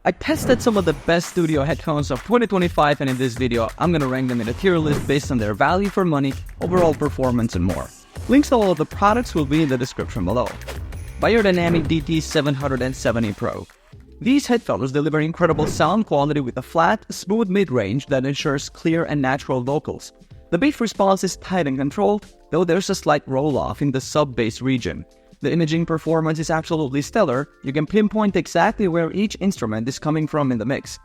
I tested some of the best studio headphones of 2025, and in this video, I'm gonna rank them in a tier list based on their value for money, overall performance, and more. Links to all of the products will be in the description below. Beyerdynamic DT 770 Pro. These headphones deliver incredible sound quality with a flat, smooth mid-range that ensures clear and natural vocals. The bass response is tight and controlled, though there's a slight roll-off in the sub-bass region. The imaging performance is absolutely stellar. You can pinpoint exactly where each instrument is coming from in the mix.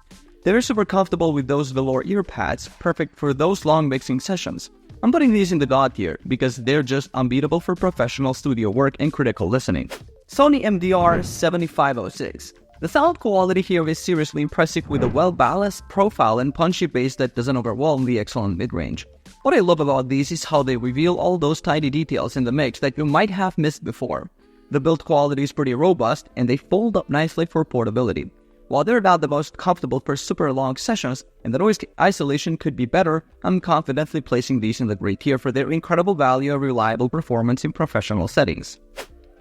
They're super comfortable with those velour ear pads, perfect for those long mixing sessions. I'm putting these in the God tier because they're just unbeatable for professional studio work and critical listening. Sony MDR7506. The sound quality here is seriously impressive with a well-balanced profile and punchy bass that doesn't overwhelm the excellent mid-range. What I love about these is how they reveal all those tiny details in the mix that you might have missed before. The build quality is pretty robust and they fold up nicely for portability. While they're not the most comfortable for super long sessions and the noise isolation could be better, I'm confidently placing these in the great tier for their incredible value and reliable performance in professional settings.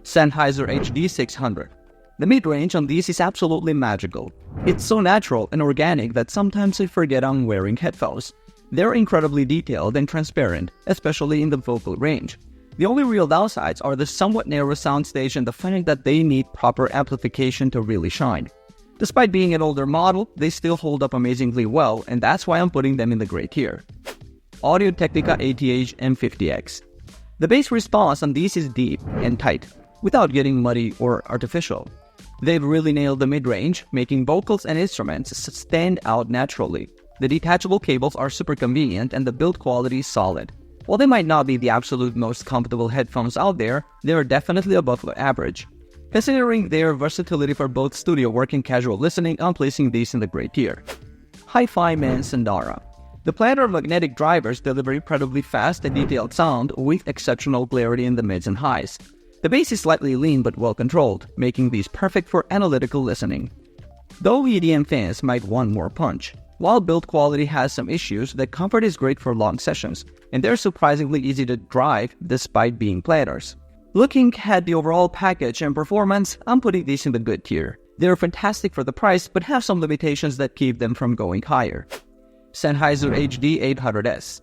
Sennheiser HD650. The mid-range on these is absolutely magical. It's so natural and organic that sometimes I forget I'm wearing headphones. They're incredibly detailed and transparent, especially in the vocal range. The only real downsides are the somewhat narrow soundstage and the fact that they need proper amplification to really shine. Despite being an older model, they still hold up amazingly well, and that's why I'm putting them in the great tier. Audio-Technica ATH-M50x. The bass response on these is deep and tight, without getting muddy or artificial. They've really nailed the mid-range, making vocals and instruments stand out naturally. The detachable cables are super convenient and the build quality is solid. While they might not be the absolute most comfortable headphones out there, they are definitely above the average. Considering their versatility for both studio work and casual listening, I'm placing these in the great tier. HiFiMan Sundara. The planar magnetic drivers deliver incredibly fast and detailed sound with exceptional clarity in the mids and highs. The bass is slightly lean but well controlled, making these perfect for analytical listening. Though EDM fans might want more punch. While build quality has some issues, the comfort is great for long sessions, and they're surprisingly easy to drive despite being planars. Looking at the overall package and performance, I'm putting these in the good tier. They're fantastic for the price, but have some limitations that keep them from going higher. Sennheiser HD800S.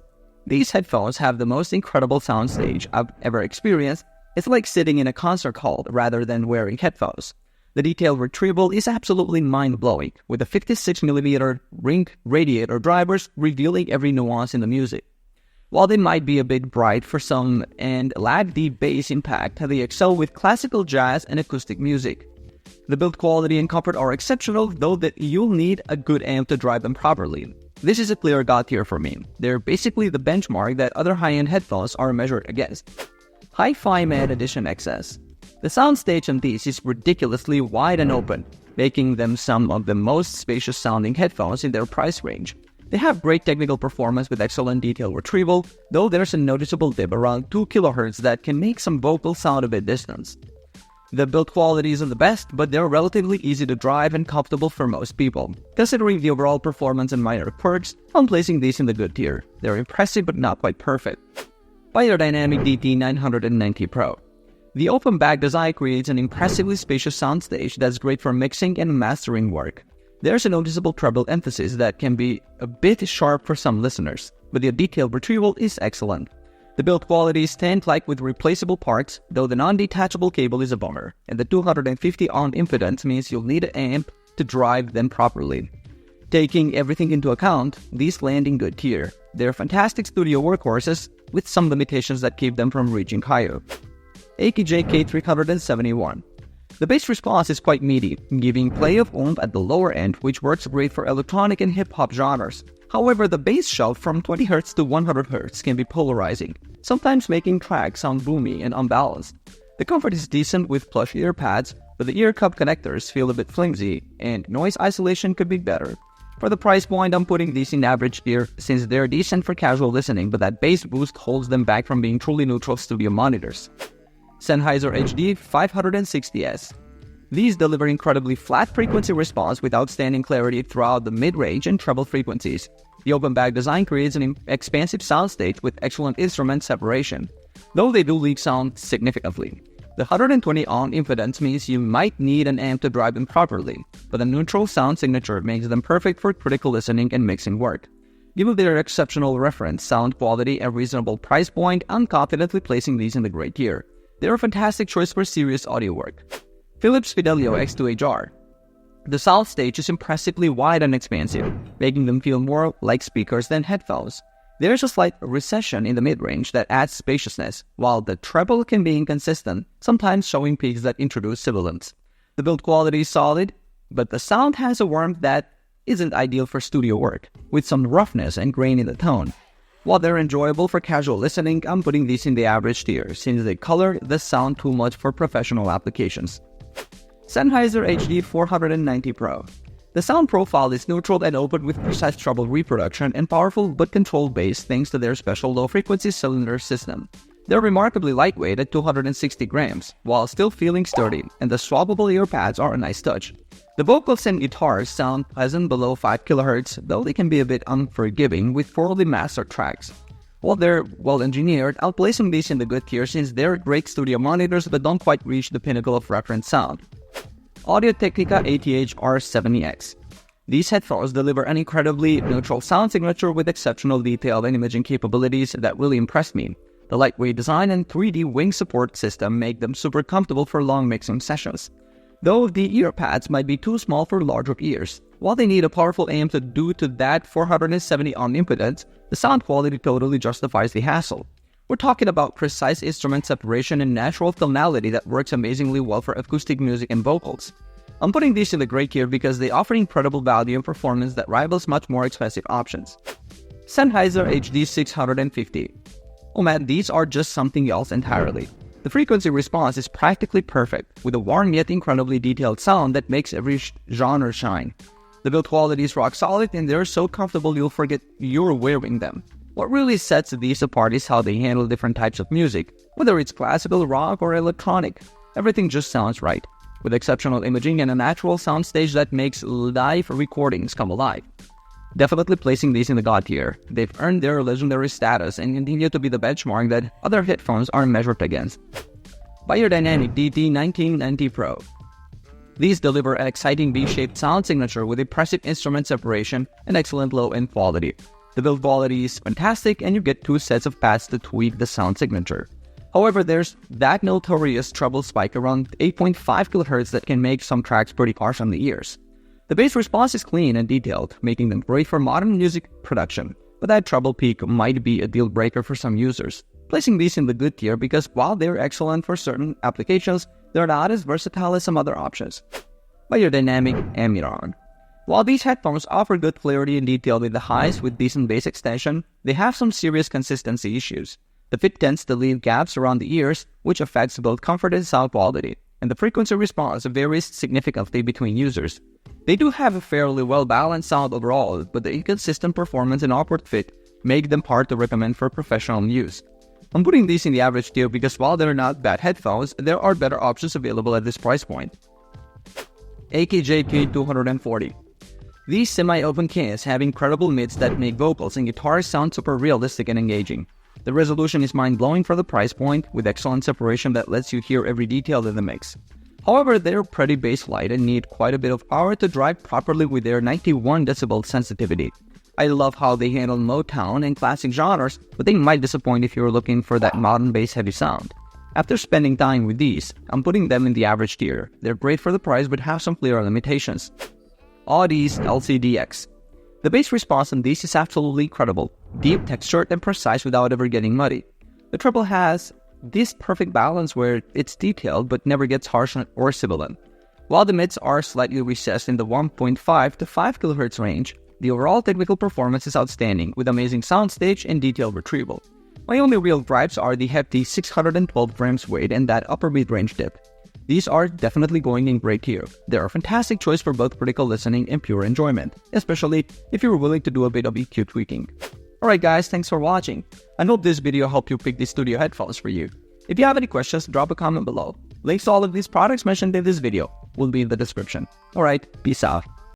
These headphones have the most incredible soundstage I've ever experienced. It's like sitting in a concert hall rather than wearing headphones. The detailed retrieval is absolutely mind-blowing, with the 56mm ring radiator drivers revealing every nuance in the music. While they might be a bit bright for some and lack deep bass impact, they excel with classical jazz and acoustic music. The build quality and comfort are exceptional, though that you'll need a good amp to drive them properly. This is a clear God tier for me. They're basically the benchmark that other high-end headphones are measured against. HiFiMan Edition XS. The soundstage on these is ridiculously wide and open, making them some of the most spacious sounding headphones in their price range. They have great technical performance with excellent detail retrieval, though there's a noticeable dip around 2 kHz that can make some vocals sound a bit distant. The build quality isn't the best, but they're relatively easy to drive and comfortable for most people. Considering the overall performance and minor quirks, I'm placing these in the good tier. They're impressive but not quite perfect. Beyerdynamic DT 990 Pro. The open back design creates an impressively spacious soundstage that's great for mixing and mastering work. There's a noticeable treble emphasis that can be a bit sharp for some listeners, but the detailed retrieval is excellent. The build quality is tent-like with replaceable parts, though the non-detachable cable is a bummer, and the 250 ohm impedance means you'll need an amp to drive them properly. Taking everything into account, these land in good tier. They're fantastic studio workhorses with some limitations that keep them from reaching higher. AKG K371. The bass response is quite meaty, giving play of oomph at the lower end, which works great for electronic and hip-hop genres. However, the bass shelf from 20Hz to 100Hz can be polarizing, sometimes making tracks sound boomy and unbalanced. The comfort is decent with plush ear pads, but the ear cup connectors feel a bit flimsy, and noise isolation could be better. For the price point, I'm putting these in average tier since they're decent for casual listening, but that bass boost holds them back from being truly neutral studio monitors. Sennheiser HD560S. These deliver incredibly flat frequency response with outstanding clarity throughout the mid-range and treble frequencies. The open back design creates an expansive soundstage with excellent instrument separation, though they do leak sound significantly. The 120 ohm impedance means you might need an amp to drive them properly, but the neutral sound signature makes them perfect for critical listening and mixing work. Given their exceptional reference, sound quality, and reasonable price point, I'm confidently placing these in the great tier. They're a fantastic choice for serious audio work. Philips Fidelio X2HR. The soundstage is impressively wide and expansive, making them feel more like speakers than headphones. There's a slight recession in the mid-range that adds spaciousness, while the treble can be inconsistent, sometimes showing peaks that introduce sibilance. The build quality is solid, but the sound has a warmth that isn't ideal for studio work, with some roughness and grain in the tone. While they're enjoyable for casual listening, I'm putting these in the average tier, since they color the sound too much for professional applications. Sennheiser HD490 Pro. The sound profile is neutral and open with precise treble reproduction and powerful but controlled bass thanks to their special low-frequency cylinder system. They're remarkably lightweight at 260 grams, while still feeling sturdy, and the swappable ear pads are a nice touch. The vocals and guitars sound pleasant below 5 kHz, though they can be a bit unforgiving with poorly mastered tracks. While they're well engineered, I'll place these in the good tier since they're great studio monitors but don't quite reach the pinnacle of reference sound. Audio-Technica ATH-R70x. These headphones deliver an incredibly neutral sound signature with exceptional detail and imaging capabilities that really impressed me. The lightweight design and 3D wing support system make them super comfortable for long mixing sessions. Though the ear pads might be too small for larger ears. While they need a powerful amp to do to that 470 ohm impedance, the sound quality totally justifies the hassle. We're talking about precise instrument separation and natural tonality that works amazingly well for acoustic music and vocals. I'm putting these in the great tier because they offer incredible value and performance that rivals much more expensive options. Sennheiser HD650. Oh man, these are just something else entirely. The frequency response is practically perfect, with a warm yet incredibly detailed sound that makes every genre shine. The build quality is rock solid and they're so comfortable you'll forget you're wearing them. What really sets these apart is how they handle different types of music, whether it's classical, rock, or electronic. Everything just sounds right, with exceptional imaging and a natural soundstage that makes live recordings come alive. Definitely placing these in the God tier. They've earned their legendary status and continue to be the benchmark that other headphones are measured against. Beyerdynamic DT 1990 Pro. These deliver an exciting V-shaped sound signature with impressive instrument separation and excellent low-end quality. The build quality is fantastic and you get 2 sets of pads to tweak the sound signature. However, there's that notorious treble spike around 8.5 kHz that can make some tracks pretty harsh on the ears. The bass response is clean and detailed, making them great for modern music production, but that treble peak might be a deal breaker for some users. Placing these in the good tier because while they're excellent for certain applications, they're not as versatile as some other options. Beyerdynamic Amiron. While these headphones offer good clarity and detail in the highs with decent bass extension, they have some serious consistency issues. The fit tends to leave gaps around the ears, which affects both comfort and sound quality, and the frequency response varies significantly between users. They do have a fairly well-balanced sound overall, but the inconsistent performance and awkward fit make them hard to recommend for professional use. I'm putting these in the average tier because while they're not bad headphones, there are better options available at this price point. AKG K240. These semi-open cans have incredible mids that make vocals and guitars sound super realistic and engaging. The resolution is mind-blowing for the price point, with excellent separation that lets you hear every detail in the mix. However, they're pretty bass-light and need quite a bit of power to drive properly with their 91 decibel sensitivity. I love how they handle Motown and classic genres, but they might disappoint if you're looking for that modern bass-heavy sound. After spending time with these, I'm putting them in the average tier. They're great for the price but have some clear limitations. Audeze LCDX. The bass response on these is absolutely incredible, deep, textured, and precise without ever getting muddy. The treble has this perfect balance where it's detailed but never gets harsh or sibilant. While the mids are slightly recessed in the 1.5 to 5 kHz range, the overall technical performance is outstanding with amazing soundstage and detailed retrieval. My only real gripes are the hefty 612 grams weight and that upper mid-range dip. These are definitely going in great tier. They're a fantastic choice for both critical listening and pure enjoyment, especially if you're willing to do a bit of EQ tweaking. Alright guys, thanks for watching. I hope this video helped you pick these studio headphones for you. If you have any questions, drop a comment below. Links to all of these products mentioned in this video will be in the description. Alright, peace out.